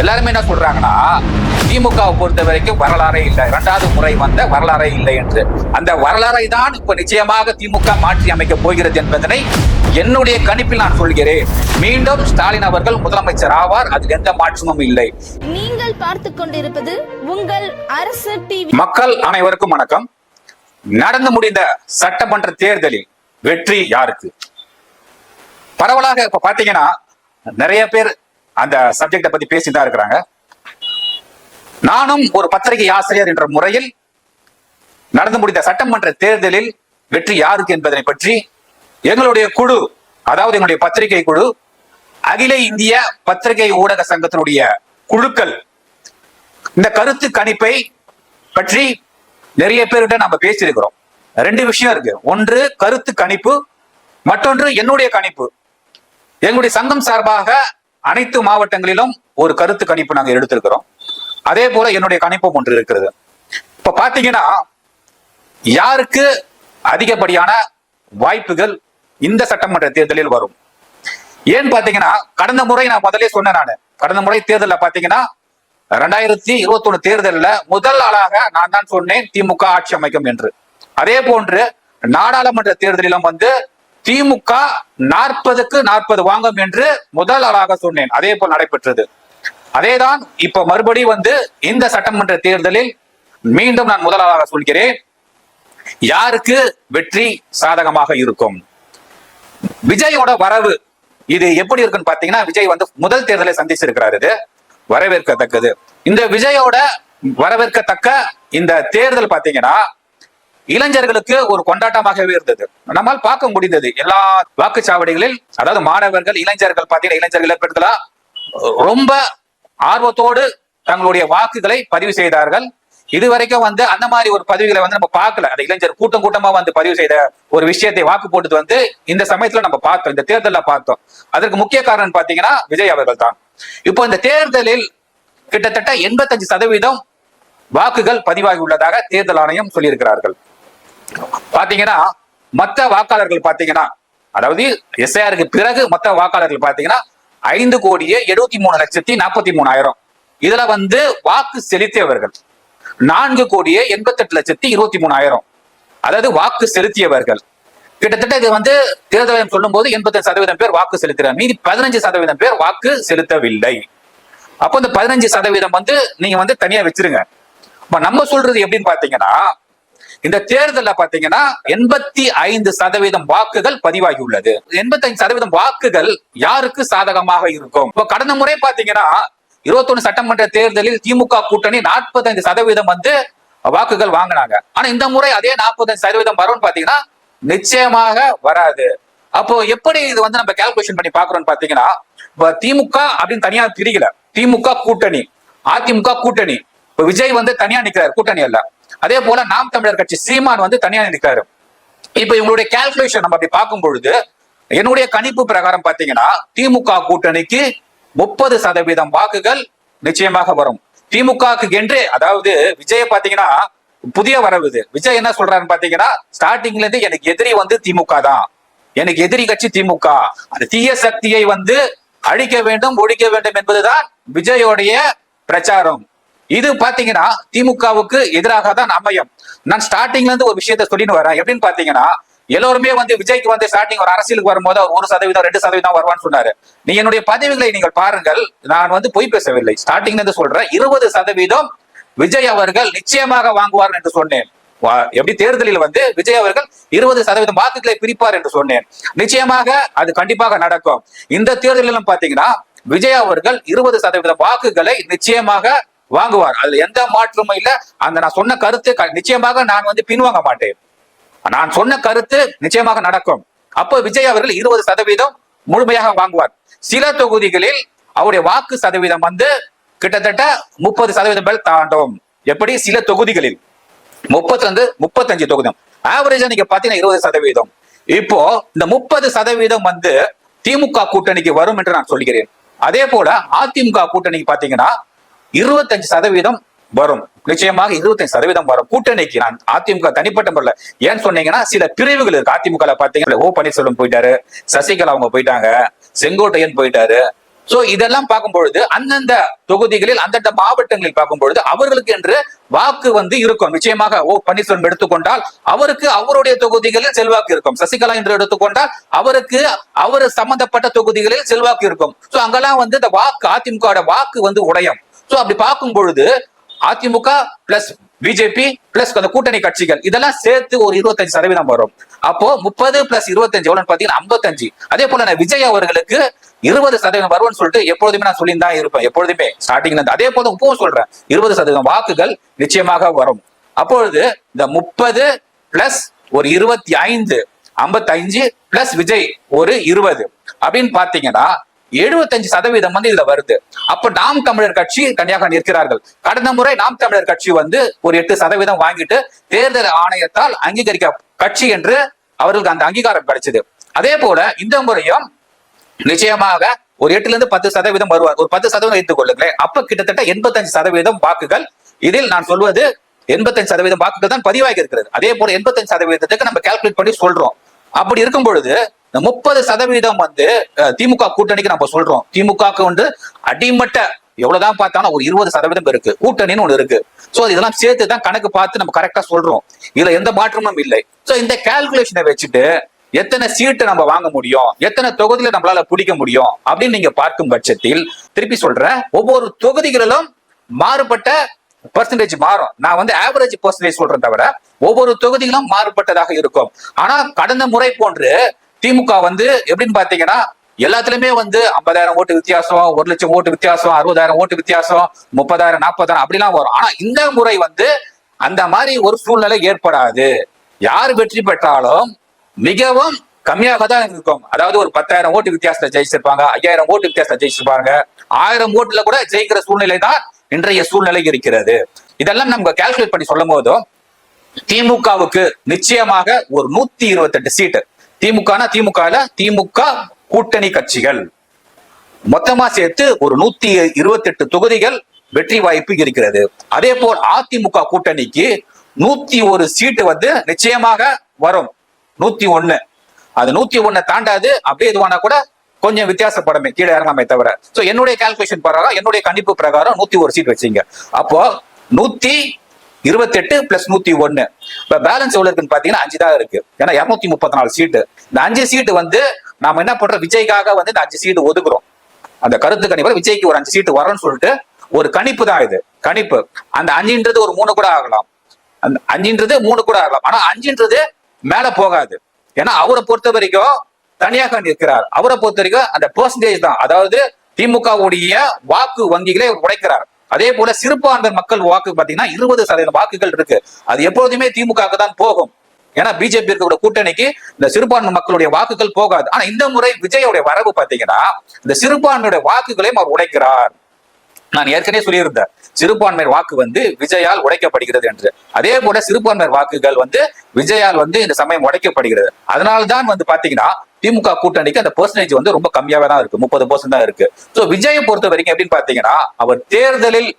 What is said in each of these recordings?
எல்லாருமே என்ன சொல்றாங்கன்னா திமுகவை பொறுத்த வரைக்கும் வரலாறே இல்லை, இரண்டாவது முறை வந்த வரலாறே இல்லை என்று. அந்த வரலாறை தான் இப்ப நிச்சயமாக திமுக மாற்றி அமைக்க போகிறது என்பதனை என்னுடைய கணிப்பில் நான் சொல்கிறேன். மீண்டும் ஸ்டாலின் அவர்கள் முதலமைச்சர் ஆவார், அதில் எந்த மாற்றமும் இல்லை. நீங்கள் பார்த்துக் கொண்டிருப்பது உங்கள் அரசு டிவி. மக்கள் அனைவருக்கும் வணக்கம். நடந்து முடிந்த சட்டமன்ற தேர்தலில் வெற்றி யாருக்கு? பரவலாக இப்ப பாத்தீங்கன்னா நிறைய பேர் அந்த சப்ஜெக்ட பத்தி பேசிதான் இருக்கிறாங்க. நானும் ஒரு பத்திரிகை ஆசிரியர் என்ற முறையில் நடந்து முடிந்த சட்டமன்ற தேர்தலில் வெற்றி யாருக்கு என்பதனை பற்றி எங்களுடைய குழு, அதாவது எங்களுடைய பத்திரிகை குழு, அகில இந்திய பத்திரிகை ஊடக சங்கத்தினுடைய குழுக்கள் இந்த கருத்து கணிப்பை பற்றி நிறைய பேர்கிட்ட நம்ம பேசியிருக்கிறோம். ரெண்டு விஷயம் இருக்கு. ஒன்று கருத்து கணிப்பு, மற்றொன்று என்னுடைய கணிப்பு. எங்களுடைய சங்கம் சார்பாக அனைத்து மாவட்டங்களிலும் ஒரு கருத்து கணிப்பு நாங்கள் எடுத்திருக்கிறோம். அதே போல என்னுடைய கணிப்பும் ஒன்று இருக்கிறது. இப்ப பாத்தீங்கன்னா யாருக்கு அதிகப்படியான வாய்ப்புகள் இந்த சட்டமன்ற தேர்தலில் வரும் ஏன்னு பாத்தீங்கன்னா, கடந்த முறை நான் முதலே சொன்னேன். கடந்த முறை தேர்தலில் பாத்தீங்கன்னா 2021 தேர்தலில் முதல் ஆளாக நான் தான் சொன்னேன் திமுக ஆட்சி அமைக்கும் என்று. அதே போன்று நாடாளுமன்ற தேர்தலிலும் திமுக 40க்கு 40 வாங்கும் என்று முதல் ஆளாக சொன்னேன். அதே போல் நடைபெற்றது. அதேதான் இப்ப மறுபடியும் இந்த சட்டமன்ற தேர்தலில் மீண்டும் நான் முதல் ஆளாக சொல்கிறேன். யாருக்கு வெற்றி சாதகமாக இருக்கும்? விஜயோட வரவு இது எப்படி இருக்குன்னு பாத்தீங்கன்னா, விஜய் முதல் தேர்தலை சந்திச்சிருக்கிறாரு. இது வரவேற்கத்தக்கது. இந்த விஜயோட வரவேற்கத்தக்க இந்த தேர்தல் பாத்தீங்கன்னா இளைஞர்களுக்கு ஒரு கொண்டாட்டமாகவே இருந்தது. நம்மால் பார்க்க முடிந்தது. எல்லா வாக்குச்சாவடிகளில், அதாவது மாணவர்கள், இளைஞர்கள் பாத்தீங்கன்னா, இளைஞர்கள் பெண்களா ரொம்ப ஆர்வத்தோடு தங்களுடைய வாக்குகளை பதிவு செய்தார்கள். இதுவரைக்கும் அந்த மாதிரி ஒரு பதிவுகளை நம்ம பார்க்கல. அந்த இளைஞர் கூட்டம் கூட்டமா பதிவு செய்த ஒரு விஷயத்தை வாக்கு போட்டு இந்த சமயத்துல நம்ம பார்த்தோம், இந்த தேர்தலில் பார்த்தோம். அதற்கு முக்கிய காரணம் பாத்தீங்கன்னா விஜய் அவர்கள் தான். இப்போ இந்த தேர்தலில் கிட்டத்தட்ட 85% வாக்குகள் பதிவாகி உள்ளதாக தேர்தல் ஆணையம் சொல்லியிருக்கிறார்கள். பாத்தீங்கன்னா மொத்த வாக்காளர்கள் பாத்தீங்கன்னா, அதாவது எஸ்ஐஆருக்கு பிறகு மொத்த வாக்காளர்கள் பாத்தீங்கன்னா 5,73,43,000. இதுல வாக்கு செலுத்தியவர்கள் 4,88,23,000. அதாவது வாக்கு செலுத்தியவர்கள் கிட்டத்தட்ட இது தேர்தல் சொல்லும் போது 85% பேர் வாக்கு செலுத்துறாங்க. மீதி 15% பேர் வாக்கு செலுத்தவில்லை. அப்போ இந்த 15% நீங்க தனியா வச்சிருங்க. நம்ம சொல்றது எப்படின்னு பாத்தீங்கன்னா, இந்த தேர்தலில் பாத்தீங்கன்னா 85% வாக்குகள் பதிவாகி உள்ளது. 85% வாக்குகள் யாருக்கு சாதகமாக இருக்கும்? இப்ப கடந்த முறை பாத்தீங்கன்னா 21 சட்டமன்ற தேர்தலில் திமுக கூட்டணி 45% வாக்குகள் வாங்கினாங்க. ஆனா இந்த முறை அதே 45% வரும்னு பாத்தீங்கன்னா நிச்சயமாக வராது. அப்போ எப்படி இது நம்ம கால்குலேஷன் பண்ணி பாக்குறோம்னு பாத்தீங்கன்னா, திமுக அப்படின்னு தனியா பிரிக்கல. திமுக கூட்டணி, அதிமுக கூட்டணி. இப்ப விஜய் தனியா நிக்கிறாரு, கூட்டணி அல்ல. அதே போல நாம் தமிழர் கட்சி சீமான் தனியா நிற்காரு. இப்ப இவங்களுடைய கால்குலேஷன் நம்ம அப்படி பார்க்கும் பொழுது என்னுடைய கணிப்பு பிரகாரம் பாத்தீங்கன்னா திமுக கூட்டணிக்கு 30% வாக்குகள் நிச்சயமாக வரும். திமுகக்கு என்று, அதாவது விஜய் பாத்தீங்கன்னா புதிய வரவுது. விஜய் என்ன சொல்றாருன்னு பாத்தீங்கன்னா, ஸ்டார்டிங்ல இருந்து எனக்கு எதிரி திமுக தான், எனக்கு எதிரி கட்சி திமுக, அந்த தீய சக்தியை அழிக்க வேண்டும், ஒழிக்க வேண்டும் என்பதுதான் விஜயோடைய பிரச்சாரம். இது பாத்தீங்கன்னா திமுகவுக்கு எதிராக தான் அமையும். நான் ஸ்டார்டிங்ல இருந்து ஒரு விஷயத்த சொல்லிட்டு வரேன். எப்படின்னு பாத்தீங்கன்னா, எல்லோருமே விஜய்க்கு ஸ்டார்டிங் ஒரு அரசியலுக்கு வரும்போது 1%, 2% வருவான்னு சொன்னாரு. நீ என்னுடைய பதிவுகளை நீங்கள் பாருங்கள், நான் பொய் பேசவில்லை. ஸ்டார்டிங்ல இருந்து சொல்றேன், 20% விஜய் அவர்கள் நிச்சயமாக வாங்குவார் என்று சொன்னேன். எப்படி தேர்தலில் விஜய் அவர்கள் 20% வாக்குகளை பிரிப்பார் என்று சொன்னேன். நிச்சயமாக அது கண்டிப்பாக நடக்கும். இந்த தேர்தலிலும் பாத்தீங்கன்னா விஜய் அவர்கள் 20% வாக்குகளை நிச்சயமாக வாங்குவார். அதுல எந்த மாற்றமும் இல்ல. அந்த நான் சொன்ன கருத்து நிச்சயமாக நான் பின்வாங்க மாட்டேன். நான் சொன்ன கருத்து நிச்சயமாக நடக்கும். அப்போ விஜய் அவர்கள் 20% முழுமையாக வாங்குவார். சில தொகுதிகளில் அவருடைய வாக்கு சதவீதம் கிட்டத்தட்ட 30% மேல் தாண்டும். எப்படி? சில தொகுதிகளில் 35 தொகுதி ஆவரேஜா நீங்க பாத்தீங்கன்னா 20%. இப்போ இந்த 30% திமுக கூட்டணிக்கு வரும் என்று நான் சொல்கிறேன். அதே போல அதிமுக கூட்டணிக்கு பாத்தீங்கன்னா 25% வரும். நிச்சயமாக 25% வரும் கூட்டணிக்கு. நான் அதிமுக தனிப்பட்ட முறையில் ஏன்னு சொன்னீங்கன்னா, சில பிரிவுகள் இருக்கு. அதிமுக பாத்தீங்கன்னா ஓ பன்னீர்செல்வம் போயிட்டாரு, சசிகலா அவங்க போயிட்டாங்க, செங்கோட்டையன் போயிட்டாரு, சோ இதெல்லாம் பார்க்கும் பொழுது அந்தந்த தொகுதிகளில் அந்தந்த மாவட்டங்களில் பார்க்கும் பொழுது அவர்களுக்கு என்று வாக்கு வந்து இருக்கும். நிச்சயமாக பன்னீர்செல்வம் எடுத்துக்கொண்டால் அவருக்கு அவருடைய தொகுதிகளில் செல்வாக்கு இருக்கும். சசிகலா என்று எடுத்துக்கொண்டால் அவருக்கு அவர் சம்பந்தப்பட்ட தொகுதிகளில் செல்வாக்கு இருக்கும். சோ அங்கெல்லாம் வந்து இந்த வாக்கு அதிமுக வாக்கு வந்து உடையும். சோ அப்படி பார்க்கும் பொழுது அதிமுக பிளஸ் பிஜேபி பிளஸ் அந்த கூட்டணி கட்சிகள் இதெல்லாம் சேர்த்து ஒரு 25% வரும். அப்போ 30 பிளஸ் 25 எவ்வளவு பாத்தீங்கன்னா 55. அதே போல நான் விஜய் அவர்களுக்கு 20% வரும்னு சொல்லிட்டு எப்பொழுதுமே நான் சொல்லிதான் இருப்பேன். எப்பொழுதுமே ஸ்டார்டிங்ல அதே போல இப்பவும் சொல்றேன் 20% வாக்குகள் நிச்சயமாக வரும். அப்பொழுது இந்த 30 பிளஸ் ஒரு 25 55 பிளஸ் விஜய் ஒரு 20 அப்படின்னு பாத்தீங்கன்னா 75% வந்து இதுல வருது. அப்ப நாம் தமிழர் கட்சி தனியாக நிற்கிறார்கள். கடந்த முறை நாம் தமிழர் கட்சி வந்து ஒரு 8% வாங்கிட்டு தேர்தல் ஆணையத்தால் அங்கீகரிக்க கட்சி என்று அவர்களுக்கு அந்த அங்கீகாரம் கிடைச்சது. அதே போல இந்த முறையும் நிச்சயமாக ஒரு 8 இருந்து 10% வருவார். ஒரு 10% வைத்துக் கொள்ளுங்களேன். அப்ப கிட்டத்தட்ட 85% வாக்குகள், இதில் நான் சொல்வது 85% வாக்குகள் தான் பதிவாகி இருக்கிறது. அதே போல 85% நம்ம கால்குலேட் பண்ணி சொல்றோம். அப்படி இருக்கும் பொழுது 30% வந்து திமுக கூட்டணிக்கு நம்ம சொல்றோம். திமுக வந்து அடிமட்ட எவ்வளவுதான் பார்த்தாலும் ஒரு 20% இருக்கு, கூட்டணின்னு ஒண்ணு இருக்கு. சோ இதெல்லாம் சேர்த்து தான் கணக்கு பார்த்து நம்ம கரெக்டா சொல்றோம். இதுல எந்த மாற்றமும் இல்லை. சோ இந்த கால்குலேஷனை வச்சுட்டு எத்தனை சீட்டு நம்ம வாங்க முடியும், எத்தனை தொகுதியில நம்மளால பிடிக்க முடியும் அப்படின்னு நீங்க பார்க்கும் பட்சத்தில் திருப்பி சொல்றேன், ஒவ்வொரு தொகுதிகளிலும் மாறுபட்ட பெர்சன்டேஜ் மாறும். நான் வந்து ஆவரேஜ் பெர்சன்டேஜ் சொல்றேன் தவிர ஒவ்வொரு தொகுதிகளும் மாறுபட்டதாக இருக்கும். ஆனா கடந்த முறை போன்று திமுக வந்து எப்படின்னு பாத்தீங்கன்னா எல்லாத்துலயுமே வந்து 50,000 ஓட்டு வித்தியாசம், 1,00,000 ஓட்டு வித்தியாசம், 60,000 ஓட்டு வித்தியாசம், 30,000 40,000 அப்படிலாம் வரும். ஆனா இந்த முறை வந்து அந்த மாதிரி ஒரு சூழ்நிலை ஏற்படாது. யார் வெற்றி பெற்றாலும் மிகவும் கம்மியாக தான் இருக்கும். அதாவது ஒரு 10,000 ஓட்டு வித்தியாசத்தை ஜெயிச்சிருப்பாங்க, 5,000 ஓட்டு வித்தியாசத்தை ஜெயிச்சிருப்பாங்க, 1000 ஓட்டுல கூட ஜெயிக்கிற சூழ்நிலை தான் இன்றைய சூழ்நிலை இருக்கிறது. இதெல்லாம் நம்ம கால்குலேட் பண்ணி சொல்லும் போதும் திமுகவுக்கு நிச்சயமாக ஒரு 128 சீட்டு, திமுக கூட்டணி கட்சிகள் மொத்தமா சேர்த்து ஒரு 128 தொகுதிகள் வெற்றி வாய்ப்பு இருக்கிறது. அதே போல் அதிமுக கூட்டணிக்கு 101 சீட்டு வந்து நிச்சயமாக வரும். 101 அது 101 தாண்டாது. அப்படியே இதுவானா கூட கொஞ்சம் வித்தியாசப்படமே, கீழே இறங்காமே தவிர. சோ என்னுடைய கால்குலேஷன் பிரகாரம், என்னுடைய கணிப்பு பிரகாரம் 101 சீட் வச்சீங்க. அப்போ 128 பிளஸ் 101 இப்ப பேலன்ஸ் எவ்வளவு இருக்குன்னு பாத்தீங்கன்னா 5 தான் இருக்கு. ஏன்னா 234 சீட்டு. இந்த 5 சீட்டு வந்து நாம என்ன பண்றோம், விஜய்க்காக வந்து இந்த 5 சீட்டு ஒதுக்குறோம். அந்த கருத்து கணிப்பு விஜய்க்கு ஒரு 5 சீட்டு வரணும்னு சொல்லிட்டு ஒரு கணிப்பு தான் இது, கணிப்பு. அந்த 5ன்றது ஒரு 3 கூட ஆகலாம், அந்த 5ன்றது 3 கூட ஆகலாம். ஆனா 5ன்றது மேல போகாது. ஏன்னா அவரை பொறுத்த வரைக்கும் தனியாக நிற்கிறார். அவரை பொறுத்த வரைக்கும் அந்த பெர்சன்டேஜ் தான், அதாவது திமுகவுடைய வாக்கு வங்கிகளை உடைக்கிறார். அதே போல சிறுபான்மை மக்கள் வாக்கு பாத்தீங்கன்னா 20% வாக்குகள் இருக்கு. அது எப்போதுமே திமுக தான் போகும். ஏன்னா பிஜேபி இருக்கிற கூட்டணிக்கு இந்த சிறுபான்மை மக்களுடைய வாக்குகள் போகாது. ஆனா இந்த முறை விஜயோடைய வரவு பாத்தீங்கன்னா இந்த சிறுபான்மையுடைய வாக்குகளையும் அவர் உடைக்கிறார். நான் ஏற்கனவே சொல்லியிருந்தேன், சிறுபான்மையர் வாக்கு வந்து விஜயால் உடைக்கப்படுகிறது என்று. அதே போல சிறுபான்மையர் வாக்குகள் வந்து விஜயால் வந்து இந்த சமயம் உடைக்கப்படுகிறது. அதனால்தான் வந்து பாத்தீங்கன்னா திமுக கூட்டணிக்கு அந்த பெர்சன்டேஜ் வந்து ரொம்ப கம்மியாவே தான் இருக்கு, 30% தான் இருக்கு. சோ விஜயை பொறுத்த வரைக்கும் எப்படின்னு பாத்தீங்கன்னா அவர் தேர்தலில்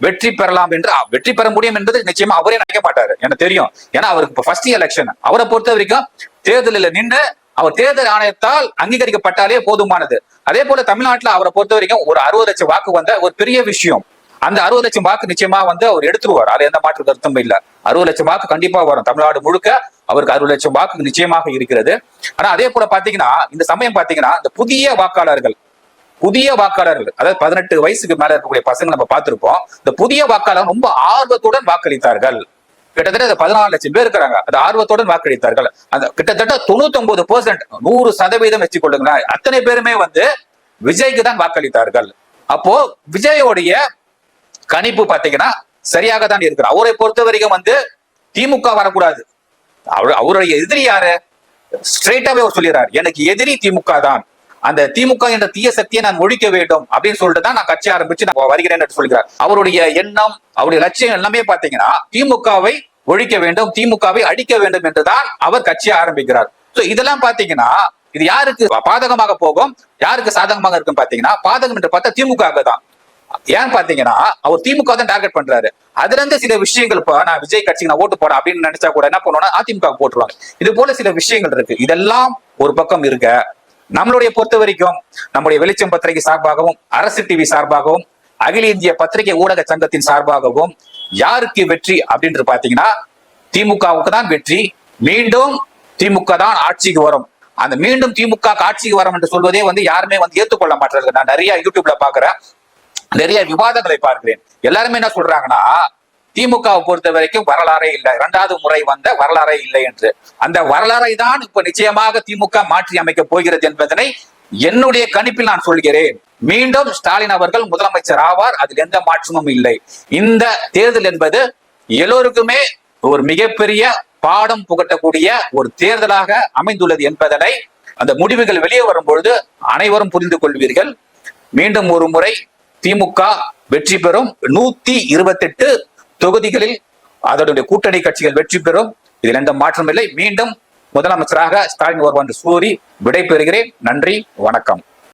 வெற்றி பெறலாம் என்று, வெற்றி பெற முடியும் என்பது நிச்சயமா அவரே நினைக்க மாட்டாரு, எனக்கு தெரியும். ஏன்னா அவருக்கு இப்ப ஃபர்ஸ்ட் எலெக்ஷன். அவரை பொறுத்த வரைக்கும் தேர்தலில் நின்று அவர் தேர்தல் ஆணையத்தால் அங்கீகரிக்கப்பட்டாலே போதுமானது. அதே போல தமிழ்நாட்டுல அவரை பொறுத்த வரைக்கும் ஒரு 60 லட்சம் வாக்கு வந்த ஒரு பெரிய விஷயம். அந்த 60 லட்சம் வாக்கு நிச்சயமா வந்து அவர் எடுத்துருவார். அது எந்த மாற்று கருத்தும் இல்ல. 60 லட்சம் வாக்கு கண்டிப்பா வரும். தமிழ்நாடு முழுக்க அவருக்கு 60 லட்சம் வாக்கு நிச்சயமாக இருக்கிறது. ஆனா அதே போல பாத்தீங்கன்னா இந்த சமயம் பாத்தீங்கன்னா இந்த புதிய வாக்காளர்கள், அதாவது 18 வயசுக்கு மேல இருக்கக்கூடிய பசங்க நம்ம பார்த்திருப்போம். இந்த புதிய வாக்காளர் ரொம்ப ஆர்வத்துடன் வாக்களித்தார்கள். கிட்டத்தட்ட 14 லட்சம் பேர் இருக்கிறாங்க. அது ஆர்வத்துடன் வாக்களித்தார்கள். அந்த கிட்டத்தட்ட 99%, 100% வச்சுக் கொள்ளுங்க, அத்தனை பேருமே வந்து விஜய்க்கு தான் வாக்களித்தார்கள். அப்போ விஜயோடைய கணிப்பு பாத்தீங்கன்னா சரியாக தான் இருக்கு. அவரை பொறுத்த வரைக்கும் வந்து திமுக வரக்கூடாது. அவருடைய எதிரி யாரு, ஸ்ட்ரெயிட்டாவே அவர் சொல்லிடுறாரு, எனக்கு எதிரி திமுக தான். அந்த திமுக என்ற தீய சக்தியை நான் ஒழிக்க வேண்டும் அப்படின்னு சொல்லிட்டு தான் நான் கட்சி ஆரம்பிச்சு நான் வருகிறேன் என்று சொல்கிறார். அவருடைய எண்ணம், அவருடைய லட்சியம் எல்லாமே பாத்தீங்கன்னா திமுகவை ஒழிக்க வேண்டும், திமுகவை அடிக்க வேண்டும் என்றுதான் அவர் கட்சியை ஆரம்பிக்கிறார். சோ இதெல்லாம் பாத்தீங்கன்னா இது யாருக்கு பாதகமாக போகும், யாருக்கு சாதகமாக இருக்கும் பாத்தீங்கன்னா பாதகம் என்று பார்த்தா திமுக தான். ஏன் பாத்தீங்கன்னா அவர் திமுக தான் டார்கெட் பண்றாரு. அதுல இருந்து சில விஷயங்கள், இப்ப நான் விஜய் கட்சிக்கு நான் ஓட்டு போறேன் அப்படின்னு நினைச்சா கூட என்ன பண்ணுவோம்னா அதிமுக போட்டுருவாங்க. இது போல சில விஷயங்கள் இருக்கு. இதெல்லாம் ஒரு பக்கம் இருக்க, நம்மளுடைய பொறுத்த வரைக்கும் நம்முடைய வெளிச்சம் பத்திரிகை சார்பாகவும், அரசு டிவி சார்பாகவும், அகில இந்திய பத்திரிகை ஊடக சங்கத்தின் சார்பாகவும் யாருக்கு வெற்றி அப்படின்னு பாத்தீங்கன்னா திமுகவுக்கு தான் வெற்றி. மீண்டும் திமுக தான் ஆட்சிக்கு வரும். அந்த மீண்டும் திமுக ஆட்சிக்கு வரும் என்று சொல்வதே யாருமே ஏற்றுக்கொள்ள மாட்டார்கள். நான் நிறைய யூடியூப்ல பாக்குறேன், நிறைய விவாதங்களை பார்க்கிறேன். எல்லாருமே என்ன சொல்றாங்கன்னா திமுகவை பொறுத்த வரைக்கும் வரலாறே இல்லை, 2வது முறை வந்த வரலாறே இல்லை என்று. அந்த வரலாறை தான் இப்ப நிச்சயமாக திமுக மாற்றி அமைக்க போகிறது என்பதனை என்னுடைய கணிப்பில் நான் சொல்கிறேன். மீண்டும் ஸ்டாலின் அவர்கள் முதலமைச்சர் ஆவார், அதில் எந்த மாற்றமும் இல்லை. இந்த தேர்தல் என்பது எல்லோருக்குமே ஒரு மிகப்பெரிய பாடம் புகட்டக்கூடிய ஒரு தேர்தலாக அமைந்துள்ளது என்பதனை அந்த முடிவுகள் வெளியே வரும் பொழுது அனைவரும் புரிந்து கொள்வீர்கள். மீண்டும் ஒரு முறை திமுக வெற்றி பெறும். 128 தொகுதிகளில் அதனுடைய கூட்டணி கட்சிகள் வெற்றி பெறும். இதில் எந்த மாற்றம் இல்லை. மீண்டும் முதலமைச்சராக ஸ்டாலின் வருவார் என்று கூறி விடைபெறுகிறேன். நன்றி, வணக்கம்.